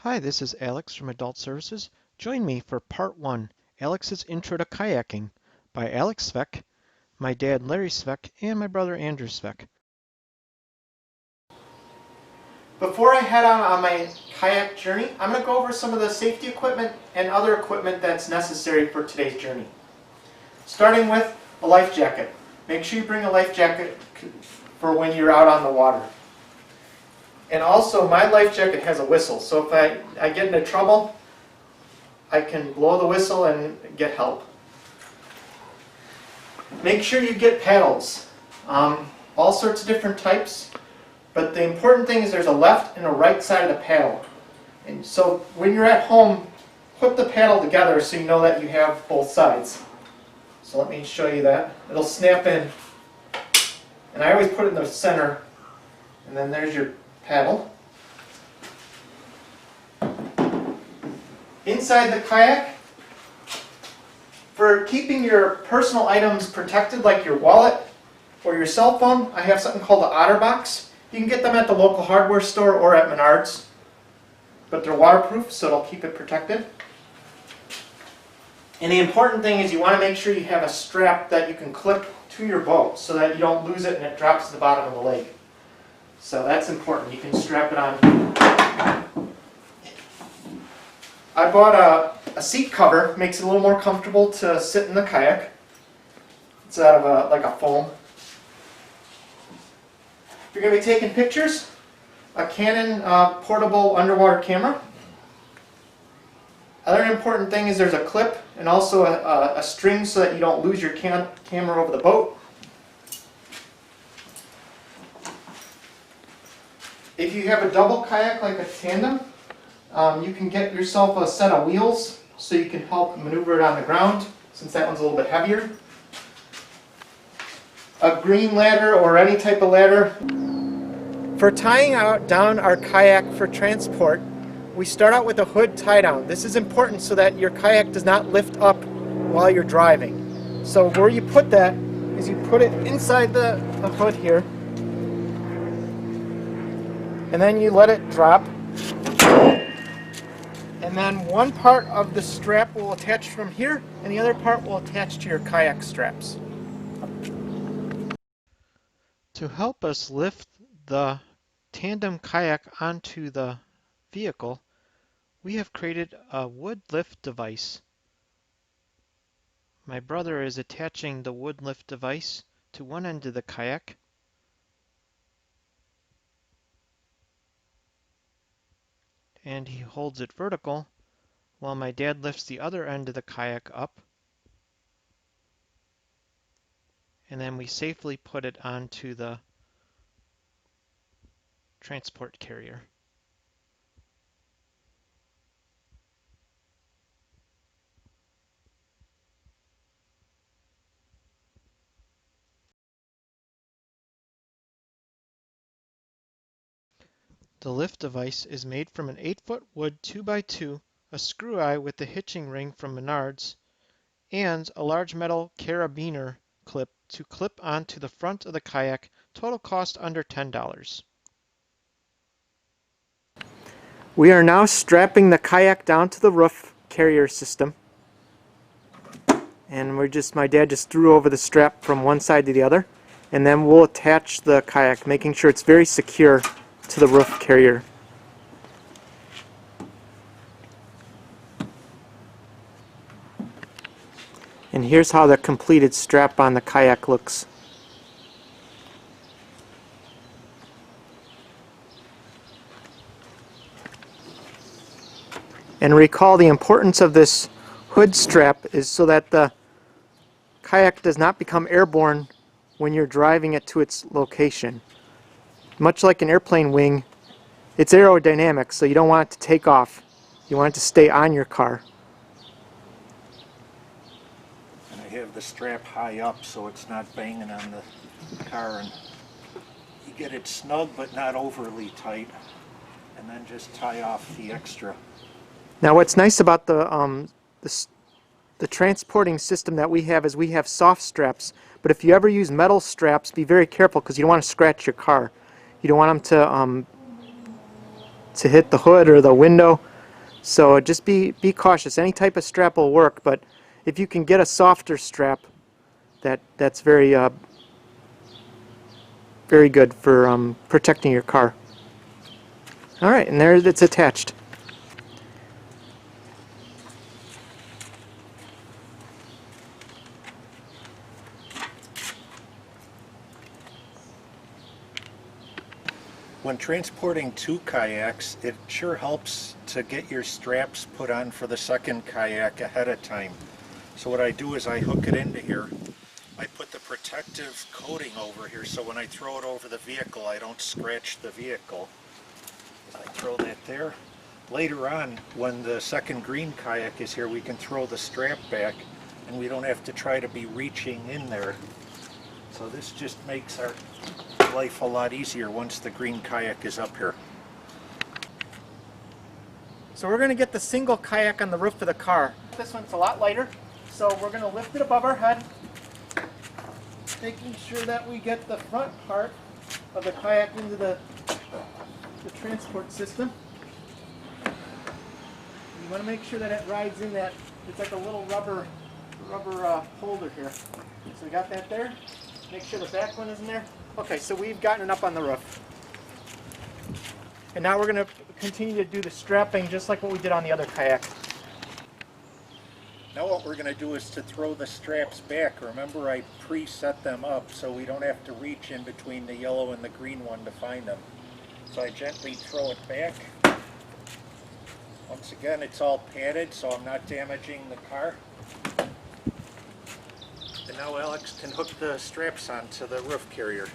Hi, this is Alex from Adult Services. Join me for Part 1, Alex's Intro to Kayaking by Alex Sveck, my dad Larry Sveck, and my brother Andrew Sveck. Before I head on my kayak journey, I'm going to go over some of the safety equipment and other equipment that's necessary for today's journey. Starting with a life jacket. Make sure you bring a life jacket for when you're out on the water. And also, my life jacket has a whistle, so if I get into trouble, I can blow the whistle and get help. Make sure you get paddles, all sorts of different types, but the important thing is there's a left and a right side of the paddle. And so when you're at home, put the paddle together so you know that you have both sides. So let me show you that. It'll snap in, and I always put it in the center, and then there's your paddle. Inside the kayak, for keeping your personal items protected like your wallet or your cell phone, I have something called the Otter Box. You can get them at the local hardware store or at Menards, but they're waterproof, so it'll keep it protected. And the important thing is you want to make sure you have a strap that you can clip to your boat so that you don't lose it and it drops to the bottom of the lake. So that's important. You can strap it on. I bought a seat cover. Makes it a little more comfortable to sit in the kayak. It's out of like a foam. If you're going to be taking pictures, a Canon portable underwater camera. Other important thing is there's a clip and also a string so that you don't lose your camera over the boat. If you have a double kayak like a tandem, you can get yourself a set of wheels so you can help maneuver it on the ground, since that one's a little bit heavier. A green ladder or any type of ladder. For tying down our kayak for transport, we start out with a hood tie down. This is important so that your kayak does not lift up while you're driving. So where you put that is you put it inside the hood here, and then you let it drop, and then one part of the strap will attach from here and the other part will attach to your kayak straps. To help us lift the tandem kayak onto the vehicle, we have created a wood lift device. My brother is attaching the wood lift device to one end of the kayak, and he holds it vertical while my dad lifts the other end of the kayak up, and then we safely put it onto the transport carrier. The lift device is made from an 8-foot wood 2x2, a screw eye with the hitching ring from Menards, and a large metal carabiner clip to clip onto the front of the kayak. Total cost under $10. We are now strapping the kayak down to the roof carrier system. And my dad just threw over the strap from one side to the other. And then we'll attach the kayak, making sure it's very secure to the roof carrier. And here's how the completed strap on the kayak looks. And recall the importance of this hood strap is so that the kayak does not become airborne when you're driving it to its location. Much like an airplane wing, it's aerodynamic, so you don't want it to take off. You want it to stay on your car. And I have the strap high up so it's not banging on the car, and you get it snug but not overly tight, and then just tie off the extra. Now what's nice about the transporting system that we have is we have soft straps, but if you ever use metal straps, be very careful because you don't want to scratch your car. You don't want them to hit the hood or the window. So just be cautious. Any type of strap will work, but if you can get a softer strap, that's very very good for protecting your car. All right, and there it's attached. When transporting two kayaks, it sure helps to get your straps put on for the second kayak ahead of time. So what I do is I hook it into here. I put the protective coating over here so when I throw it over the vehicle I don't scratch the vehicle. I throw that there. Later on, when the second green kayak is here, we can throw the strap back and we don't have to try to be reaching in there. So this just makes our life a lot easier once the green kayak is up here. So we're going to get the single kayak on the roof of the car. This one's a lot lighter, so we're going to lift it above our head, making sure that we get the front part of the kayak into the transport system. You want to make sure that it rides in that, it's like a little rubber holder here. So we got that there. Make sure the back one is in there. Okay, so we've gotten it up on the roof. And now we're going to continue to do the strapping just like what we did on the other kayak. Now what we're going to do is to throw the straps back. Remember I preset them up so we don't have to reach in between the yellow and the green one to find them. So I gently throw it back. Once again, it's all padded so I'm not damaging the car. And now Alex can hook the straps onto the roof carrier.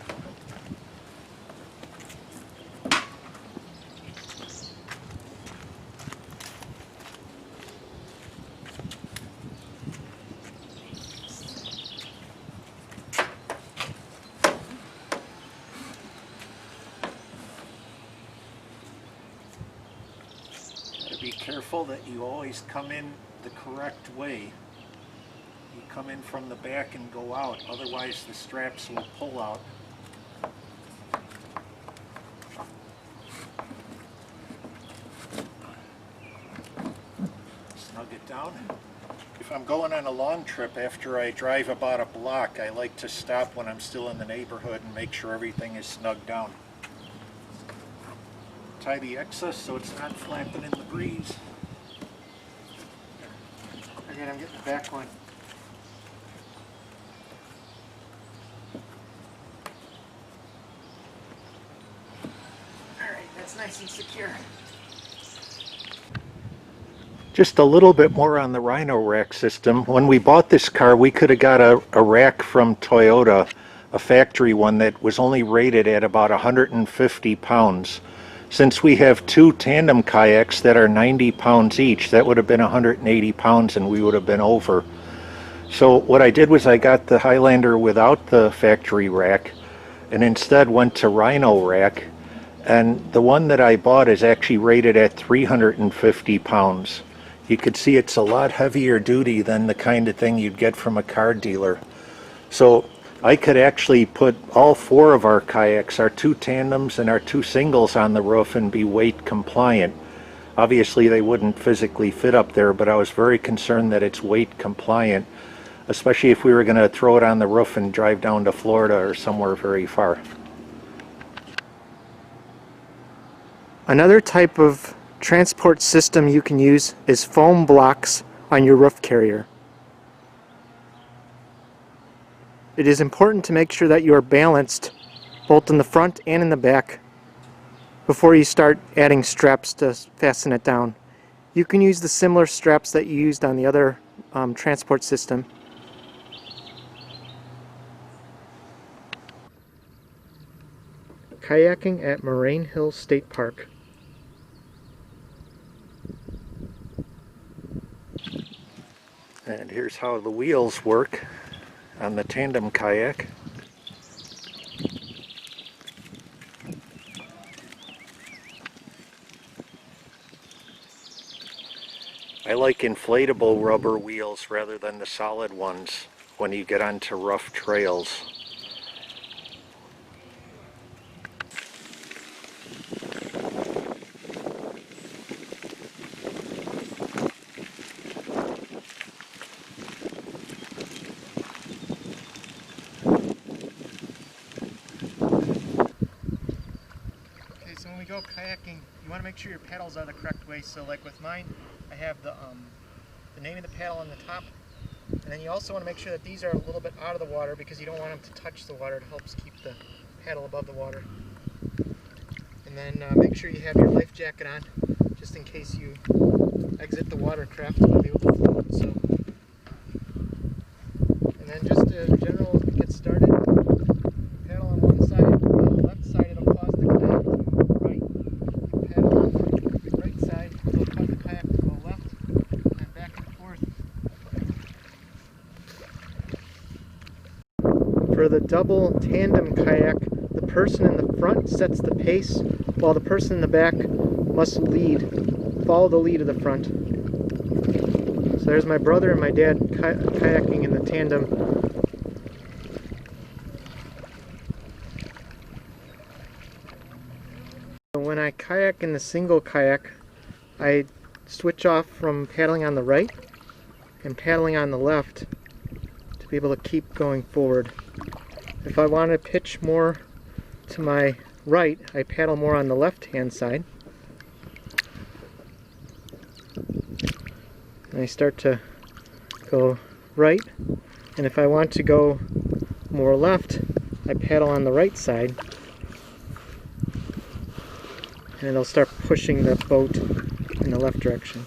Be careful that you always come in the correct way. You come in from the back and go out, otherwise the straps will pull out. Snug it down. If I'm going on a long trip after I drive about a block, I like to stop when I'm still in the neighborhood and make sure everything is snugged down. Tie the excess so it's not flapping in the breeze. Again, I'm getting the back one. Alright, that's nice and secure. Just a little bit more on the Rhino rack system. When we bought this car, we could have got a rack from Toyota, a factory one that was only rated at about 150 pounds. Since we have two tandem kayaks that are 90 pounds each, that would have been 180 pounds and we would have been over. So what I did was I got the Highlander without the factory rack and instead went to Rhino rack, and the one that I bought is actually rated at 350 pounds. You could see it's a lot heavier duty than the kind of thing you'd get from a car dealer. So I could actually put all four of our kayaks, our two tandems and our two singles, on the roof and be weight compliant. Obviously they wouldn't physically fit up there, but I was very concerned that it's weight compliant, especially if we were going to throw it on the roof and drive down to Florida or somewhere very far. Another type of transport system you can use is foam blocks on your roof carrier. It is important to make sure that you are balanced both in the front and in the back before you start adding straps to fasten it down. You can use the similar straps that you used on the other transport system. Kayaking at Moraine Hills State Park. And here's how the wheels work on the tandem kayak. I like inflatable rubber wheels rather than the solid ones when you get onto rough trails. go kayaking, you want to make sure your paddles are the correct way. So like with mine, I have the name of the paddle on the top. And then you also want to make sure that these are a little bit out of the water because you don't want them to touch the water. It helps keep the paddle above the water. And then make sure you have your life jacket on just in case you exit the watercraft. You want to be able to float. So, and then just to general get started, paddle on one side, on the left side it'll cause the kayak to move right. You paddle on the right side, it'll cause the kayak to go left, and then back and forth. For the double tandem kayak, the person in the front sets the pace, while the person in the back must follow the lead of the front. So there's my brother and my dad kayaking in the tandem. When I kayak in the single kayak, I switch off from paddling on the right and paddling on the left to be able to keep going forward. If I want to pitch more to my right, I paddle more on the left-hand side. And I start to go right. And if I want to go more left, I paddle on the right side. And it'll start pushing the boat in the left direction.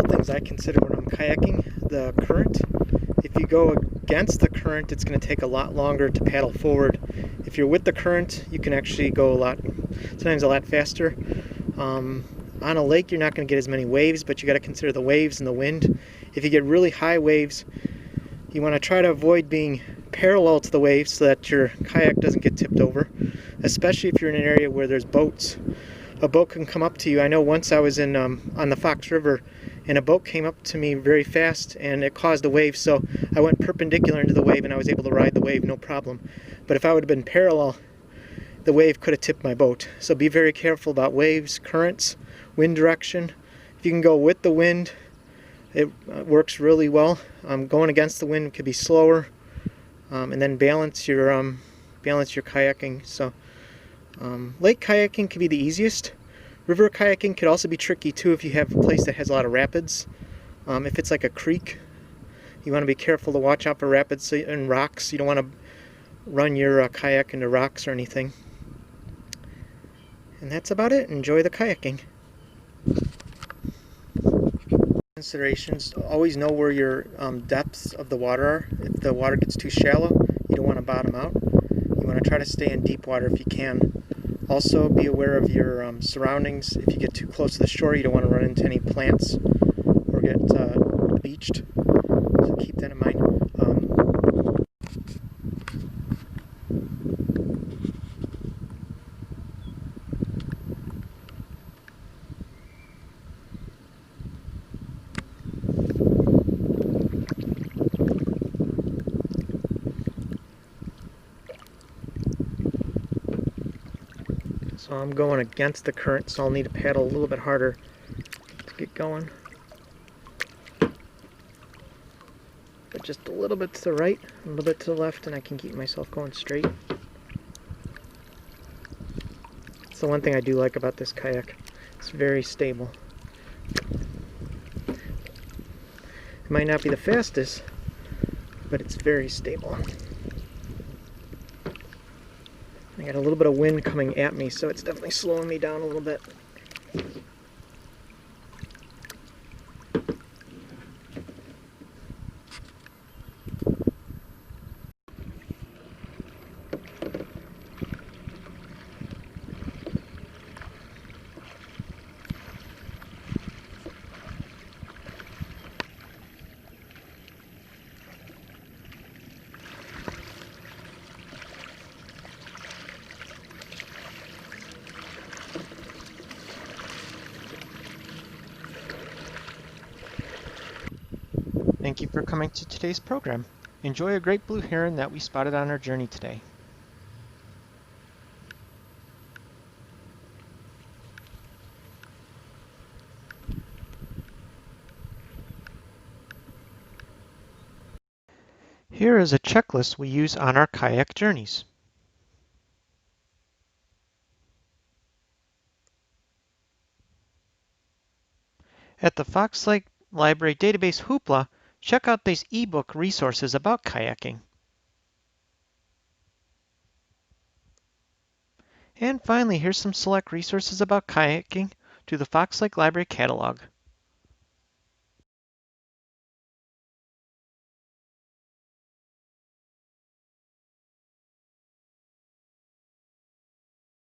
Things I consider when I'm kayaking: the current. If you go against the current, it's going to take a lot longer to paddle forward. If you're with the current, you can actually go sometimes a lot faster. On a lake, you're not going to get as many waves, but you got to consider the waves and the wind. If you get really high waves, you want to try to avoid being parallel to the waves so that your kayak doesn't get tipped over, especially if you're in an area where there's boats. A boat can come up to you. I know once I was on the Fox River, and a boat came up to me very fast and it caused a wave, so I went perpendicular into the wave and I was able to ride the wave no problem. But if I would have been parallel, the wave could have tipped my boat. So be very careful about waves, currents, wind direction. If you can go with the wind, it works really well. Going against the wind could be slower, and then balance your kayaking. So lake kayaking can be the easiest. River kayaking could also be tricky too if you have a place that has a lot of rapids. If it's like a creek, you want to be careful to watch out for rapids and rocks. You don't want to run your kayak into rocks or anything. And that's about it. Enjoy the kayaking. Considerations: always know where your depths of the water are. If the water gets too shallow, you don't want to bottom out. You want to try to stay in deep water if you can. Also be aware of your surroundings. If you get too close to the shore, you don't want to run into any plants or get beached. So keep that in mind. So I'm going against the current, so I'll need to paddle a little bit harder to get going. But just a little bit to the right, a little bit to the left, and I can keep myself going straight. That's the one thing I do like about this kayak. It's very stable. It might not be the fastest, but it's very stable. I got a little bit of wind coming at me, so it's definitely slowing me down a little bit. Thank you for coming to today's program. Enjoy a great blue heron that we spotted on our journey today. Here is a checklist we use on our kayak journeys. At the Fox Lake Library Database Hoopla, check out these ebook resources about kayaking. And finally, here's some select resources about kayaking through the Fox Lake Library catalog.